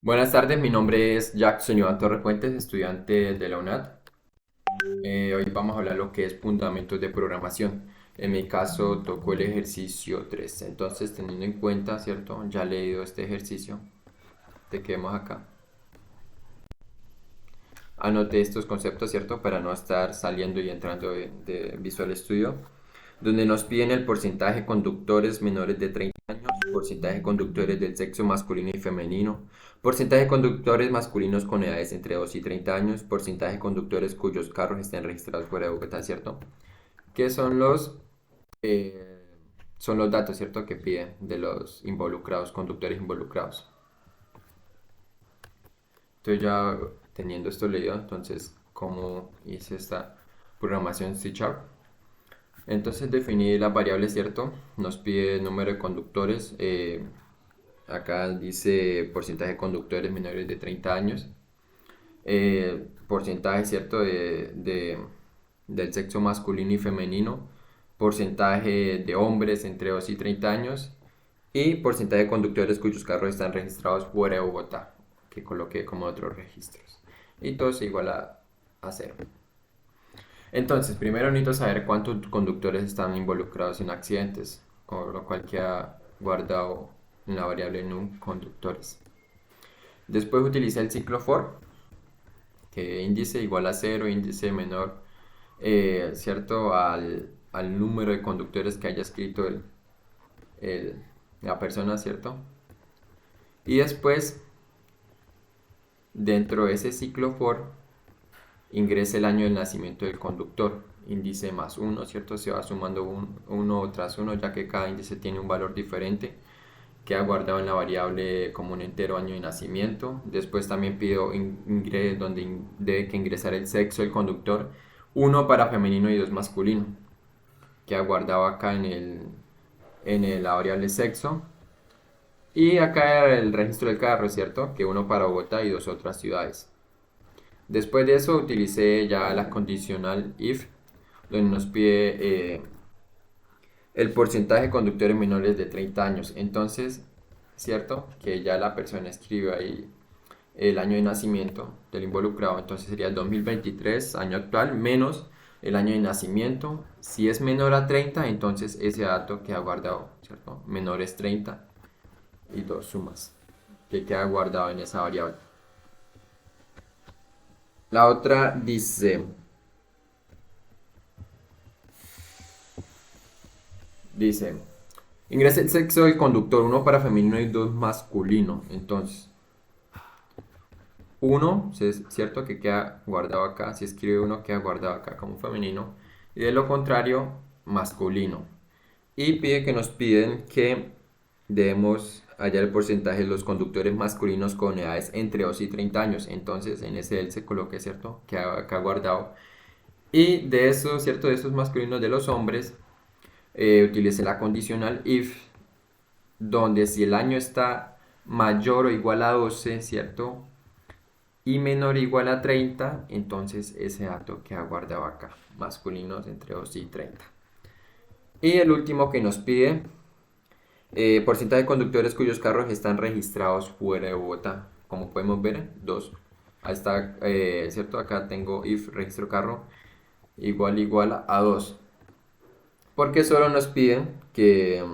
Buenas tardes, mi nombre es Jackson Iván Torrepuentes, estudiante de la UNAD. Hoy vamos a hablar lo que es fundamentos de programación. En mi caso tocó el ejercicio 3. Entonces, teniendo en cuenta, ¿cierto? Ya he leído este ejercicio, te quedemos acá. Anoté estos conceptos, ¿cierto? Para no estar saliendo y entrando de Visual Studio, donde nos piden el porcentaje de conductores menores de 30 años, porcentaje de conductores del sexo masculino y femenino, porcentaje de conductores masculinos con edades entre 2 y 30 años, porcentaje de conductores cuyos carros estén registrados fuera de Bogotá, ¿cierto? ¿Qué son los datos, ¿cierto? Que piden de los involucrados, conductores involucrados. Entonces ya teniendo esto leído, entonces, ¿cómo hice esta programación C Sharp? Entonces definir las variables, ¿cierto? Nos pide el número de conductores. Acá dice porcentaje de conductores menores de 30 años. Porcentaje, ¿cierto? Del sexo masculino y femenino. Porcentaje de hombres entre 2 y 30 años. Y porcentaje de conductores cuyos carros están registrados fuera de Bogotá, que coloqué como otros registros. Y todo se iguala a cero. Entonces, primero necesito saber cuántos conductores están involucrados en accidentes, con lo cual queda guardado en la variable num conductores. Después utiliza el ciclo for, que índice igual a cero, índice menor, ¿cierto? Al número de conductores que haya escrito el- la persona, ¿cierto? Y después, dentro de ese ciclo for, ingresa el año del nacimiento del conductor, índice más uno, ¿cierto? Se va sumando uno tras uno, ya que cada índice tiene un valor diferente. Queda guardado en la variable como un entero año de nacimiento. Después también pido donde debe que ingresar el sexo del conductor, uno para femenino y dos masculino. Queda guardado acá la variable sexo. Y acá el registro del carro, ¿cierto? Que uno para Bogotá y dos otras ciudades. Después de eso utilicé ya la condicional if, donde nos pide el porcentaje de conductores menores de 30 años. Entonces, ¿cierto? Que ya la persona escribe ahí el año de nacimiento del involucrado. Entonces sería el 2023, año actual, menos el año de nacimiento. Si es menor a 30, entonces ese dato queda guardado, ¿cierto? Menor es 30 y dos sumas, que queda guardado en esa variable. La otra dice, ingresa el sexo del conductor, uno para femenino y dos masculino. Entonces, uno, es cierto que queda guardado acá, si escribe uno queda guardado acá como femenino, y de lo contrario, masculino. Y pide que nos piden que debemos hallar el porcentaje de los conductores masculinos con edades entre 2 y 30 años. Entonces, en ese él se coloque, ¿cierto? Queda acá guardado. Y de esos, ¿cierto? De esos masculinos de los hombres, utilice la condicional if, donde si el año está mayor o igual a 12, ¿cierto? Y menor o igual a 30, entonces ese dato queda guardado acá, masculinos entre 2 y 30. Y el último que nos pide, porcentaje de conductores cuyos carros están registrados fuera de Bogotá. Como podemos ver, 2. Ahí está, ¿cierto? Acá tengo if registro carro igual a 2. Porque solo nos piden que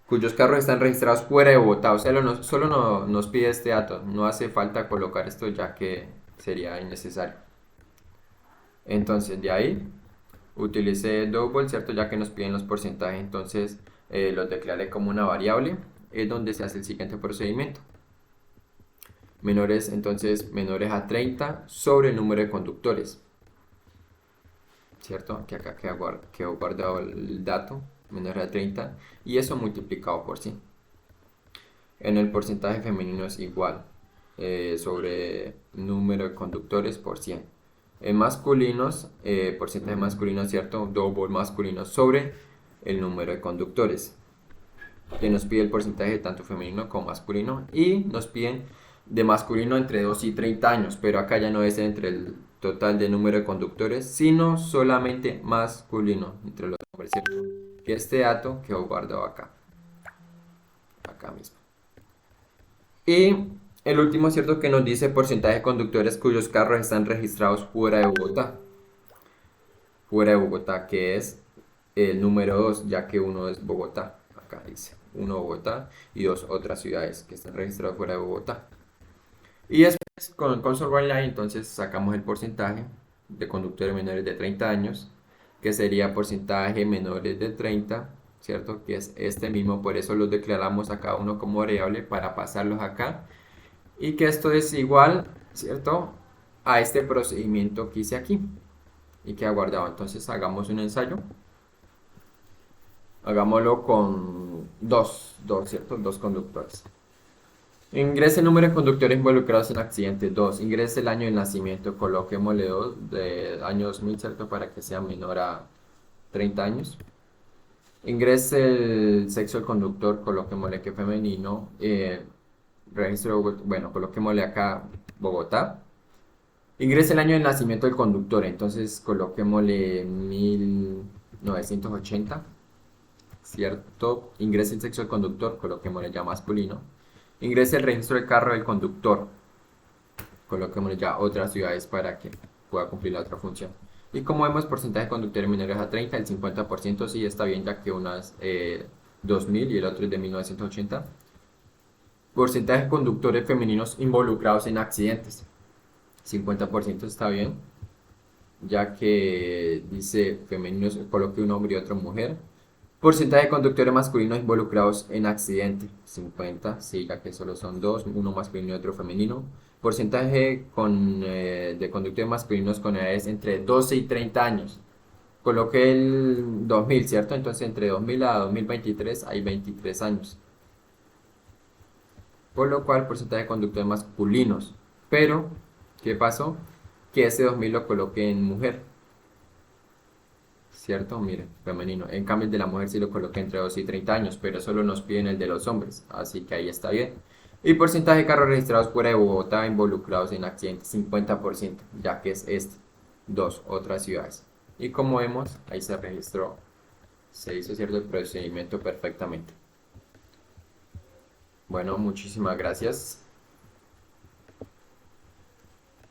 cuyos carros están registrados fuera de Bogotá. O sea, solo nos pide este dato. No hace falta colocar esto ya que sería innecesario. Entonces, de ahí utilicé double, ¿cierto? Ya que nos piden los porcentajes, entonces los declaré como una variable. Es donde se hace el siguiente procedimiento. Menores, entonces, menores a 30 sobre el número de conductores. ¿Cierto? Que acá quedó guardado el dato, menores a 30, y eso multiplicado por 100. En el porcentaje femenino es igual, sobre número de conductores por 100. En masculinos, porcentaje masculino, ¿cierto? Double masculino sobre el número de conductores. Que nos pide el porcentaje tanto femenino como masculino. Y nos piden de masculino entre 2 y 30 años. Pero acá ya no es entre el total de número de conductores, sino solamente masculino entre los hombres, ¿cierto? Que este dato quedó guardado acá. Acá mismo. Y el último, ¿cierto? Que nos dice porcentaje de conductores cuyos carros están registrados fuera de Bogotá. Fuera de Bogotá, que es el número 2, ya que uno es Bogotá. Acá dice, uno Bogotá y dos otras ciudades que están registradas fuera de Bogotá. Y después con Software Online entonces sacamos el porcentaje de conductores menores de 30 años, que sería porcentaje menores de 30, ¿cierto? Que es este mismo, por eso los declaramos a cada uno como variable para pasarlos acá. Y que esto es igual, ¿cierto? A este procedimiento que hice aquí y que ha guardado. Entonces hagamos un ensayo. Hagámoslo con ¿cierto? Dos conductores. Ingrese el número de conductores involucrados en accidente. 2. Ingrese el año de nacimiento. Coloquémosle 2 de año 2000, ¿cierto? Para que sea menor a 30 años. Ingrese el sexo del conductor. Coloquémosle que femenino. Registro de Bogotá. Bueno, coloquémosle acá Bogotá. Ingrese el año de nacimiento del conductor. Entonces coloquémosle 1980. ¿Cierto? Ingrese el sexo del conductor. Coloquémosle ya masculino. Ingrese el registro del carro del conductor. Coloquémosle ya otras ciudades para que pueda cumplir la otra función. Y como vemos, porcentaje de conductores menores a 30, el 50% sí está bien, ya que unas 2000 y el otro es de 1980. Porcentaje de conductores femeninos involucrados en accidentes. 50% está bien, ya que dice femeninos, coloque un hombre y otra mujer. Porcentaje de conductores masculinos involucrados en accidente, 50, sí, ya que solo son dos, uno masculino y otro femenino. Porcentaje de conductores masculinos con edades entre 12 y 30 años. Coloqué el 2000, ¿cierto? Entonces entre 2000 a 2023 hay 23 años. Por lo cual, porcentaje de conductores masculinos. Pero, ¿qué pasó? Que ese 2000 lo coloqué en mujer. ¿Cierto? Miren, femenino. En cambio, el de la mujer sí lo coloqué entre 2 y 30 años, pero solo nos piden el de los hombres, así que ahí está bien. Y porcentaje de carros registrados fuera de Bogotá involucrados en accidentes, 50%, ya que es este. Dos otras ciudades. Y como vemos, ahí se registró, se hizo cierto el procedimiento perfectamente. Bueno, muchísimas gracias.